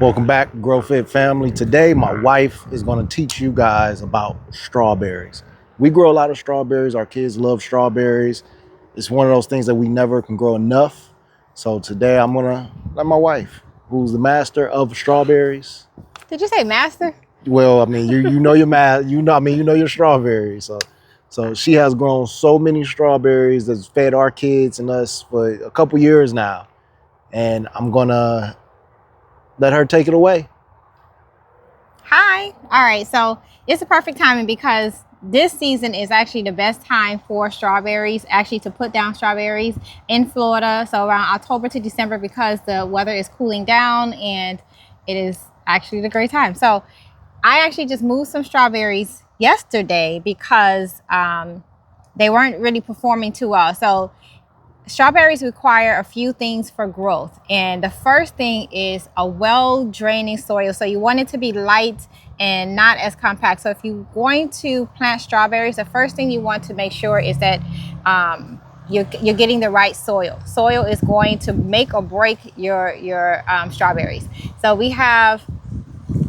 Welcome back, GrowFit family. Today, my wife is going to teach you guys about strawberries. We grow a lot of strawberries. Our kids love strawberries. It's one of those things that we never can grow enough. So today, I'm going to let my wife, who's the master of strawberries. Did you say master? Well, I mean, you know your you know your strawberries. So she has grown so many strawberries that's fed our kids and us for a couple years now. And I'm going to let her take it away. Hi. All right. So it's a perfect timing because this season is actually the best time for strawberries, actually to put down strawberries in Florida. So around October to December, because the weather is cooling down and it is actually the great time. So I actually just moved some strawberries yesterday because they weren't really performing too well. So strawberries require a few things for growth. And the first thing is a well-draining soil. So you want it to be light and not as compact. So if you're going to plant strawberries, the first thing you want to make sure is that you're getting the right soil. Soil is going to make or break your strawberries. So we try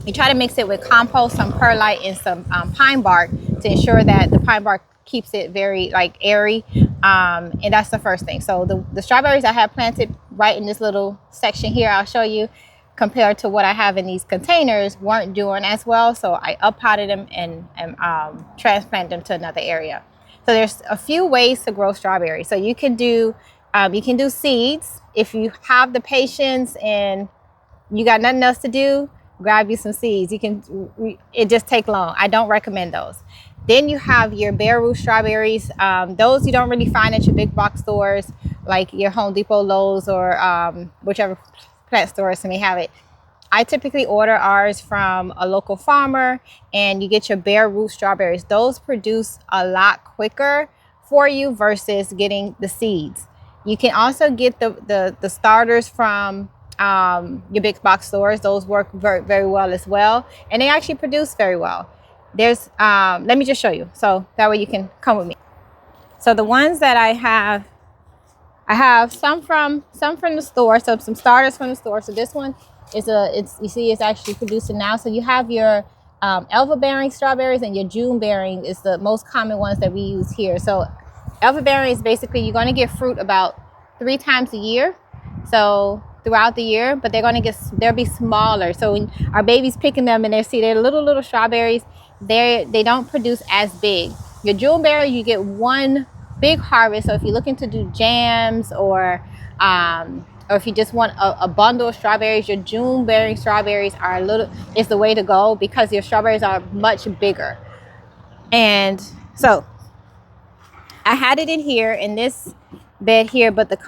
to mix it with compost, some perlite, and some pine bark to ensure that the pine bark keeps it very airy, and that's the first thing. So the strawberries I have planted right in this little section here, I'll show you, compared to what I have in these containers, weren't doing as well. So I up-potted them and transplanted them to another area. So there's a few ways to grow strawberries. So you can do seeds. If you have the patience and you got nothing else to do, grab you some seeds. It just take long. I don't recommend those. Then you have your bare root strawberries. Those you don't really find at your big box stores, like your Home Depot, Lowe's, or whichever plant stores may have it. I typically order ours from a local farmer, and you get your bare root strawberries. Those produce a lot quicker for you versus getting the seeds. You can also get the starters from your big box stores. Those work very, very well as well, and they actually produce very well. There's let me just show you, so that way you can come with me. So the ones that I have some from the store, so some starters from the store. So this one is it's actually producing now. So you have your Elva bearing strawberries, and your June bearing is the most common ones that we use here. So Elva bearing is basically you're going to get fruit about 3 times a year. So throughout the year, but they'll be smaller. So when our babies picking them and they're little strawberries, they don't produce as big. Your June berry, you get one big harvest. So if you're looking to do jams or if you just want a bundle of strawberries, your June bearing strawberries is the way to go because your strawberries are much bigger. And so I had it in here in this bed here, but the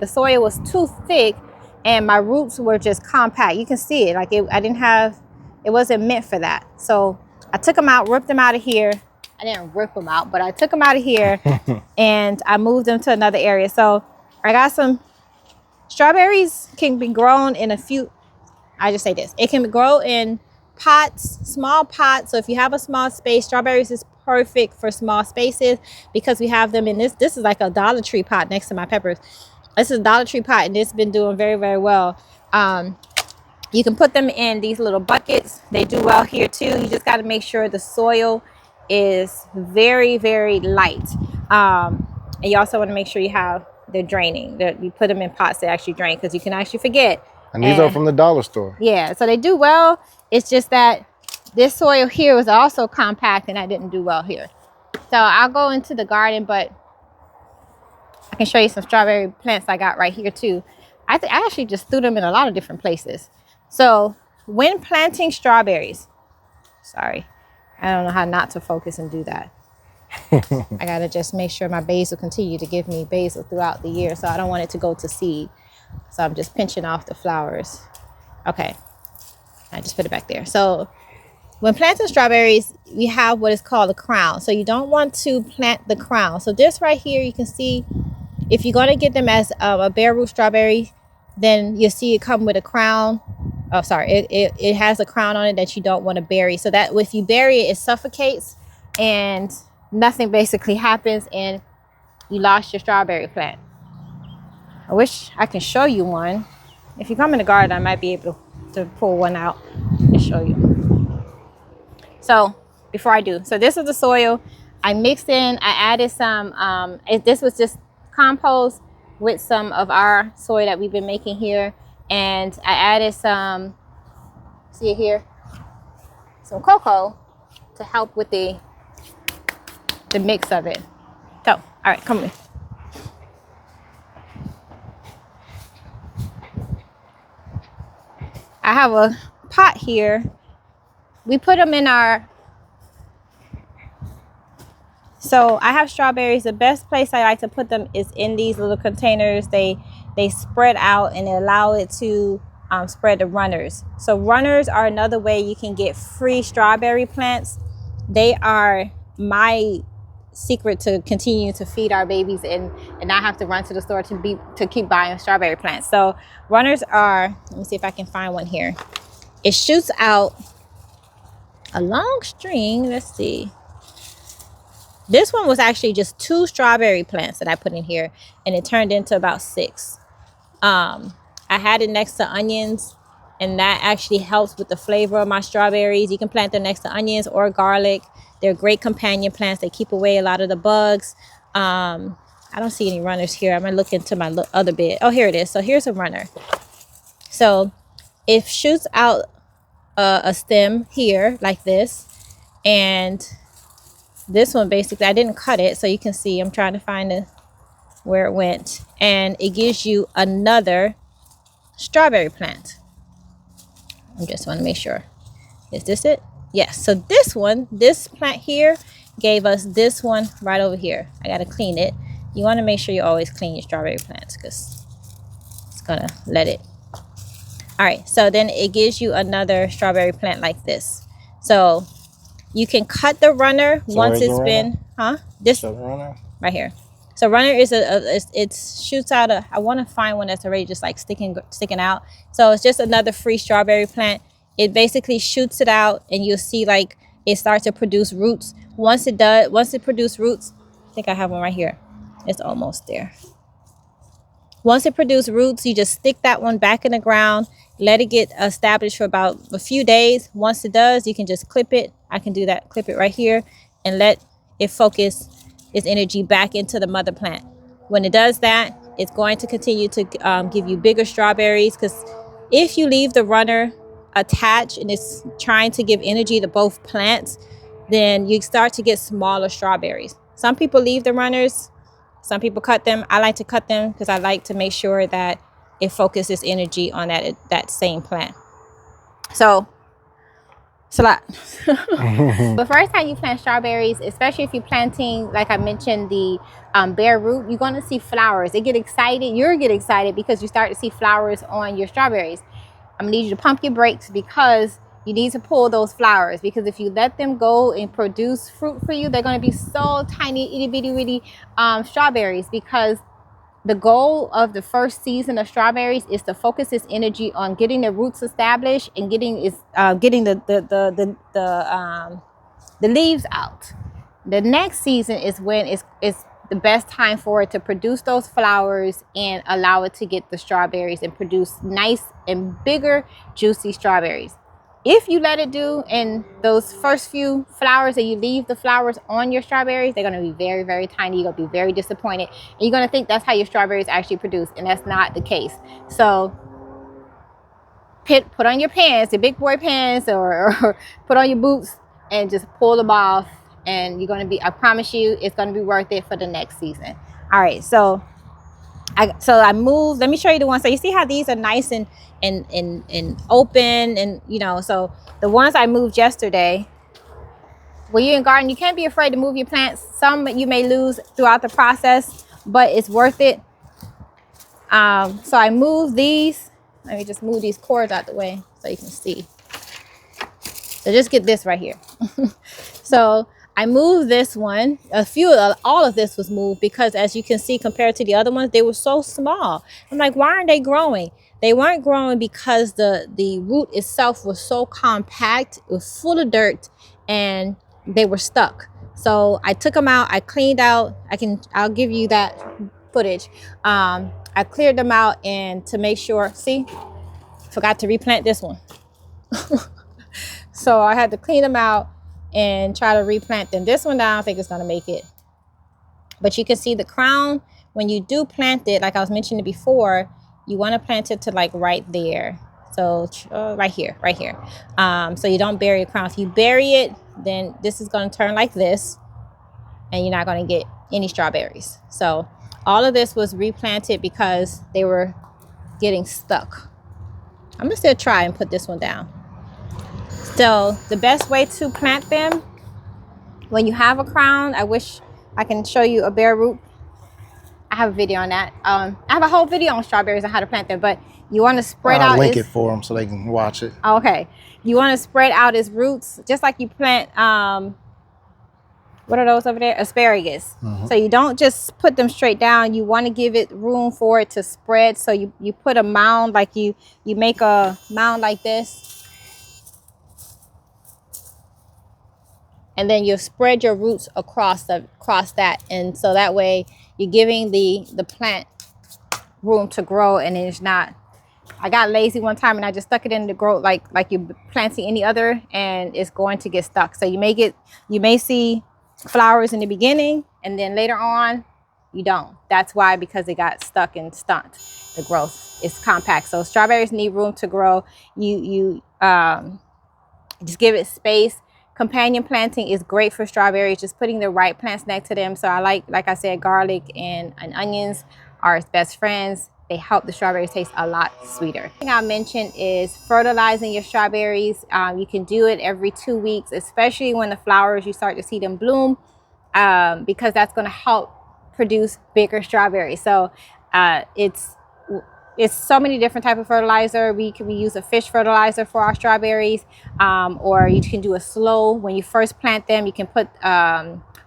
soil was too thick and my roots were just compact. You can see it, it wasn't meant for that. So I took them out, ripped them out of here. I didn't rip them out, but I took them out of here and I moved them to another area. So I got some strawberries can be grown in it can grow in pots, small pots. So if you have a small space, strawberries is perfect for small spaces because we have them in this is like a Dollar Tree pot next to my peppers. This is a Dollar Tree pot and it's been doing very, very well. You can put them in these little buckets. They do well here too. You just got to make sure the soil is very, very light. And you also want to make sure they're draining, that you put them in pots that actually drain, because you can actually forget. And these are from the dollar store. Yeah, so they do well. It's just that this soil here was also compact and I didn't do well here. So I'll go into the garden, but I can show you some strawberry plants I got right here too. I actually just threw them in a lot of different places. So when planting strawberries, I don't know how not to focus and do that. I gotta just make sure my basil continue to give me basil throughout the year, so I don't want it to go to seed. So I'm just pinching off the flowers. Okay, I just put it back there. So when planting strawberries, we have what is called a crown. So you don't want to plant the crown. So this right here, you can see, if you're gonna get them as a bare root strawberry, then you'll see it come with a crown. Oh, sorry, it has a crown on it that you don't want to bury. So that if you bury it, it suffocates and nothing basically happens and you lost your strawberry plant. I wish I can show you one. If you come in the garden, I might be able to to pull one out and show you. So before I do, so this is the soil. I mixed in, I added some, this was just compost with some of our soil that we've been making here. And I added some, see it here, some cocoa to help with the mix of it. So, all right, come with me. I have a pot here. We put them in our, so I have strawberries. The best place I like to put them is in these little containers. They spread out and they allow it to spread the runners. So runners are another way you can get free strawberry plants. They are my secret to continue to feed our babies and not have to run to the store to keep buying strawberry plants. So runners are, let me see if I can find one here. It shoots out a long string. Let's see. This one was actually just 2 strawberry plants that I put in here, and it turned into about 6. I had it next to onions, and that actually helps with the flavor of my strawberries. You can plant them next to onions or garlic. They're great companion plants. They keep away a lot of the bugs. I don't see any runners here. I'm gonna look into my other bed. Oh, here it is. So here's a runner. So it shoots out a stem here like this, and this one basically, I didn't cut it, so you can see I'm trying to find where it went, and it gives you another strawberry plant. I just want to make sure. Is this it? Yes. So this one, this plant here gave us this one right over here. I got to clean it. You want to make sure you always clean your strawberry plants because it's going to let it. All right. So then it gives you another strawberry plant like this. So you can cut the runner once it's been, this runner right here. So runner is it shoots out I want to find one that's already just like sticking out. So it's just another free strawberry plant. It basically shoots it out, and you'll see like it starts to produce roots. Once it produces roots, I think I have one right here. It's almost there. Once it produces roots, you just stick that one back in the ground, let it get established for about a few days. Once it does, you can just clip it. I can do that, clip it right here, and let it focus its energy back into the mother plant. When it does that, it's going to continue to give you bigger strawberries, because if you leave the runner attached and it's trying to give energy to both plants, then you start to get smaller strawberries. Some people leave the runners, some people cut them. I like to cut them because I like to make sure that it focuses energy on that same plant. So it's a lot. The first time you plant strawberries, especially if you're planting, like I mentioned, the bare root, you're going to see flowers. They get excited. You'll get excited because you start to see flowers on your strawberries. I'm going to need you to pump your brakes because you need to pull those flowers, because if you let them go and produce fruit for you, they're going to be so tiny, itty bitty bitty strawberries, because the goal of the first season of strawberries is to focus its energy on getting the roots established and getting the leaves out. The next season is when it's the best time for it to produce those flowers and allow it to get the strawberries and produce nice and bigger, juicy strawberries. If you let it do in those first few flowers and you leave the flowers on your strawberries, they're going to be very, very tiny. You're going to be very disappointed. And you're going to think that's how your strawberries actually produce. And that's not the case. So put on your pants, your big boy pants, or put on your boots and just pull them off. And you're going to be, I promise you, it's going to be worth it for the next season. All right. So I moved. Let me show you the one. So you see how these are nice and open, and so the ones I moved yesterday. When you're in garden, you can't be afraid to move your plants. Some you may lose throughout the process, but it's worth it. So I moved these. Let me just move these cords out the way so you can see. So just get this right here. So I moved this one. All of this was moved because, as you can see, compared to the other ones, they were so small. I'm like, why aren't they growing? They weren't growing because the root itself was so compact. It was full of dirt, and they were stuck. So I took them out. I cleaned out. I'll give you that footage. I cleared them out, and to make sure, see, Forgot to replant this one. So I had to clean them out and try to replant them. This one, I don't think it's going to make it. But you can see the crown, when you do plant it, like I was mentioning before, you want to plant it to like right there. So right here. So you don't bury a crown. If you bury it, then this is going to turn like this, and you're not going to get any strawberries. So all of this was replanted because they were getting stuck. I'm going to still try and put this one down. So the best way to plant them, when you have a crown, I wish I can show you a bare root. I have a video on that. I have a whole video on strawberries and how to plant them, but you want to spread out. I'll link it for them so they can watch it. Okay. You want to spread out its roots, just like you plant, what are those over there? Asparagus. So you don't just put them straight down. You want to give it room for it to spread. So you put a mound, like you make a mound like this. And then you spread your roots across that. And so that way you're giving the plant room to grow, and it's not. I got lazy one time and I just stuck it in the grow like you're planting any other, and it's going to get stuck. So you may see flowers in the beginning, and then later on you don't. That's why, because it got stuck and stunt the growth. It's compact. So strawberries need room to grow. You just give it space. Companion planting is great for strawberries, just putting the right plants next to them. So I like I said, garlic and onions are its best friends. They help the strawberries taste a lot sweeter. The thing I'll mention is fertilizing your strawberries. You can do it every 2 weeks, especially when the flowers, you start to see them bloom, because that's going to help produce bigger strawberries. So it's so many different types of fertilizer. We use a fish fertilizer for our strawberries, or you can do a slow. When you first plant them, you can put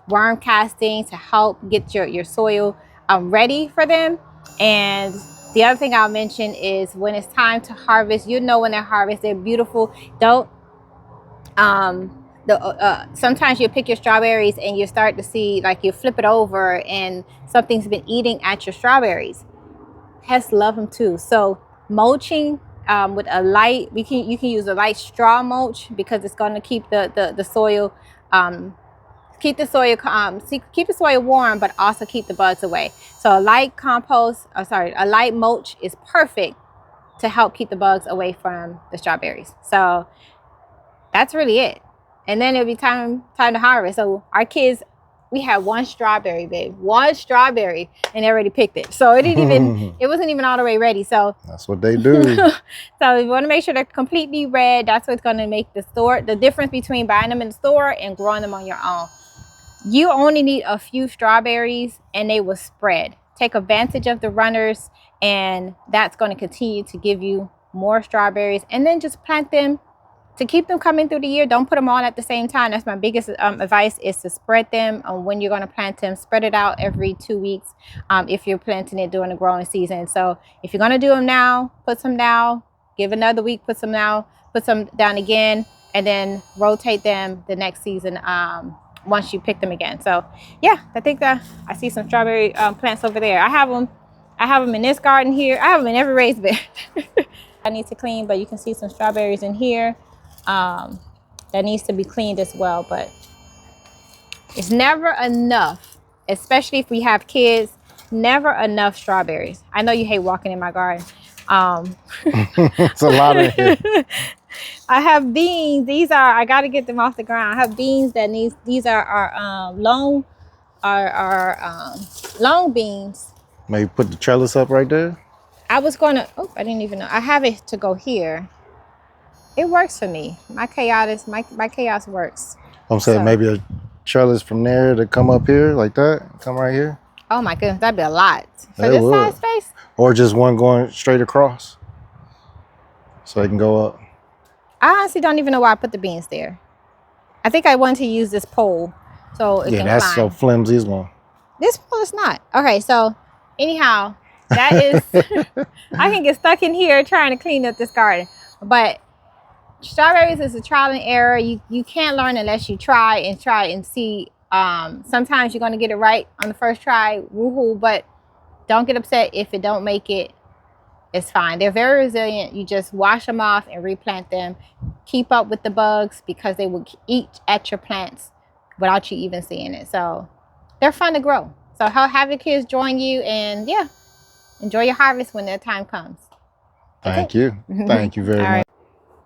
worm casting to help get your soil ready for them. And the other thing I'll mention is when it's time to harvest, you know when they're harvested, they're beautiful. Don't sometimes you pick your strawberries and you start to see, like, you flip it over and something's been eating at your strawberries. Pests love them too. So mulching with a light, you can use a light straw mulch, because it's going to keep the soil keep the soil warm, but also keep the bugs away. So a light a light mulch is perfect to help keep the bugs away from the strawberries. So that's really it. And then it'll be time to harvest. So our kids, we had one strawberry, babe. One strawberry, and they already picked it. So it wasn't even all the way ready. So that's what they do. So you want to make sure they're completely red. That's what's going to make the difference between buying them in the store and growing them on your own. You only need a few strawberries and they will spread. Take advantage of the runners, and that's going to continue to give you more strawberries. And then just plant them to keep them coming through the year. Don't put them all at the same time. That's my biggest advice, is to spread them when you're going to plant them. Spread it out every 2 weeks if you're planting it during the growing season. So if you're going to do them now, put some now, give another week, put some now, put some down again, and then rotate them the next season once you pick them again. So yeah, I think that I see some strawberry plants over there. I have them in this garden here. I have them in every raised bed. I need to clean, but you can see some strawberries in here that needs to be cleaned as well. But it's never enough, especially if we have kids. Never enough strawberries. I know you hate walking in my garden. It's a lot of it. I have beans. I got to get them off the ground. I have beans these are our long beans. Maybe put the trellis up right there. I was going to, I didn't even know. I have it to go here. It works for me. My chaos works. I'm saying maybe a trellis from there to come up here like that. Come right here. Oh my goodness, that'd be a lot. For this size space? Or just one going straight across, so they can go up. I honestly don't even know why I put the beans there. I think I wanted to use this pole so it can that's climb. so flimsy as well. This pole is not. Okay, so anyhow, that is, I can get stuck in here trying to clean up this garden. But strawberries is a trial and error. You can't learn unless you try and see. Sometimes you're going to get it right on the first try, woohoo, but don't get upset if it don't make it it's fine. They're very resilient. You just wash them off and replant them. Keep up with the bugs because they will eat at your plants without you even seeing it. So they're fun to grow. So have your kids join you, and yeah, enjoy your harvest when that time comes. Thank you. Thank you very much.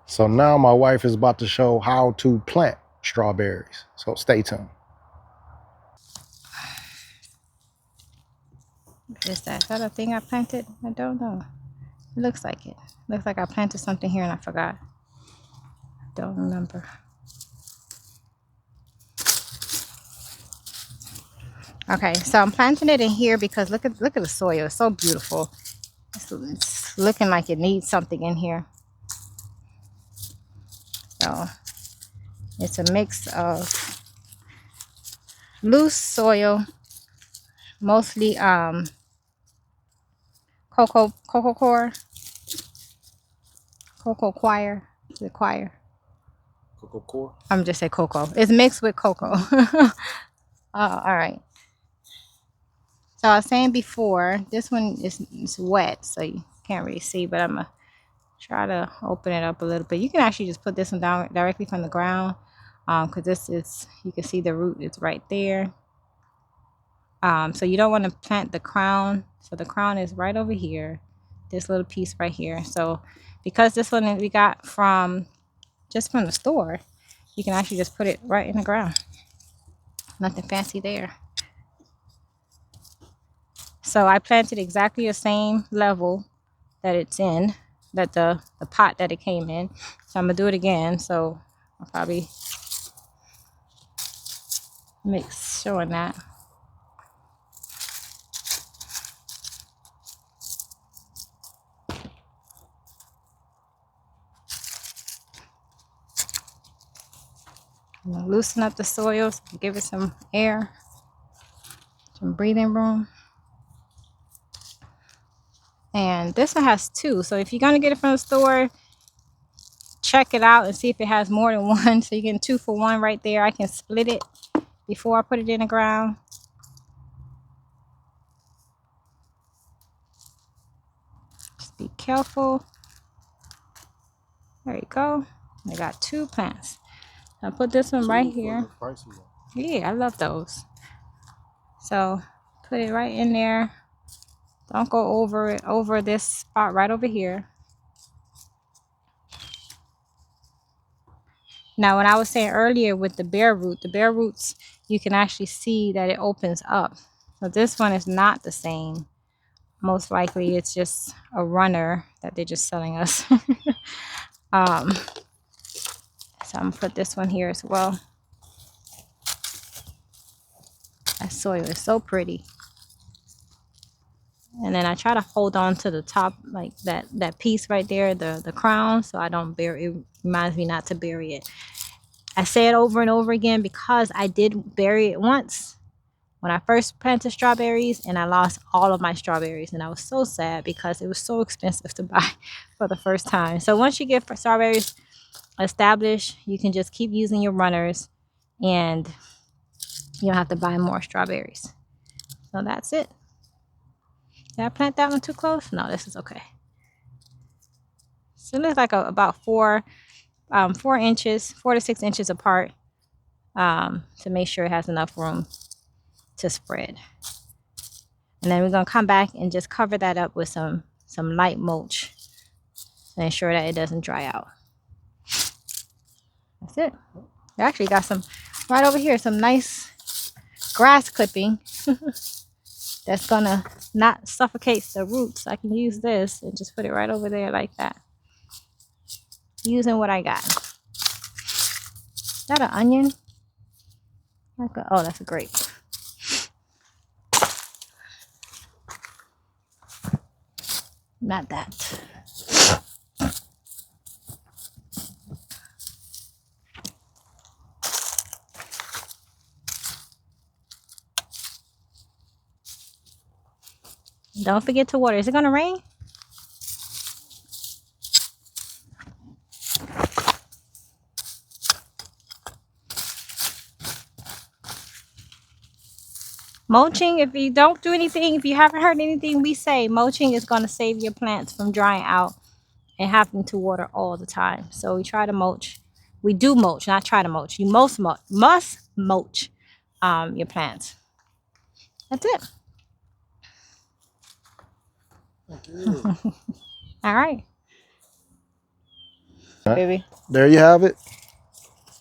So now my wife is about to show how to plant strawberries. So stay tuned. Is that a thing I planted? I don't know. It looks like it. Looks like I planted something here and I forgot. Don't remember. Okay, so I'm planting it in here because look at the soil. It's so beautiful. It's looking like it needs something in here. So it's a mix of loose soil, mostly cocoa coir. Is it coir? Cocoa core? I'm just say cocoa. It's mixed with cocoa. All right. So I was saying before, this one is wet, so you can't really see, but I'm gonna try to open it up a little bit. You can actually just put this one down directly from the ground, because this is, you can see the root is right there. So you don't want to plant the crown. So the crown is right over here, this little piece right here. So because this one we got from the store, you can actually just put it right in the ground. Nothing fancy there. So I planted exactly the same level that it's in, that the pot that it came in. So I'm gonna do it again. So I'll probably showing that. I'm gonna loosen up the soil, give it some air, some breathing room. And this one has 2. So if you're gonna get it from the store, check it out and see if it has more than 1. So you get 2 for 1 right there. I can split it before I put it in the ground. Just be careful. There you go. I got 2 plants. I'll put this one right here. Yeah, I love those. So put it right in there. Don't go over this spot right over here. Now, when I was saying earlier with the bare roots, you can actually see that it opens up. So this one is not the same. Most likely it's just a runner that they're just selling us. So I'm gonna put this one here as well. That soil is so pretty. And then I try to hold on to the top, like that piece right there, the crown, so I don't bury it. Reminds me not to bury it. I say it over and over again because I did bury it once when I first planted strawberries, and I lost all of my strawberries, and I was so sad because it was so expensive to buy for the first time. So once you get strawberries established, you can just keep using your runners and you don't have to buy more strawberries. So that's it. Did I plant that one too close? No, this is okay. So it looks like about 4 inches, 4 to 6 inches apart, to make sure it has enough room to spread. And then we're gonna come back and just cover that up with some light mulch to ensure that it doesn't dry out. That's it. I actually got some right over here, some nice grass clipping that's gonna not suffocate the roots. I can use this and just put it right over there like that. Using what I got. Is that an onion? Oh, that's a grape. Not that. Don't forget to water. Is it gonna rain? Mulching, if you don't do anything, if you haven't heard anything we say, mulching is going to save your plants from drying out and having to water all the time. So we try to mulch. We do mulch, not try to mulch. You must mulch your plants. That's it. All right. Baby. There you have it.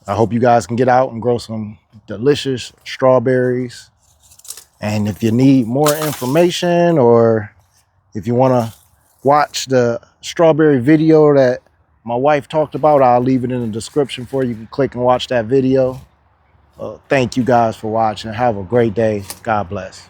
I hope you guys can get out and grow some delicious strawberries. And if you need more information, or if you want to watch the strawberry video that my wife talked about, I'll leave it in the description for you. You can click and watch that video. Thank you guys for watching. Have a great day. God bless.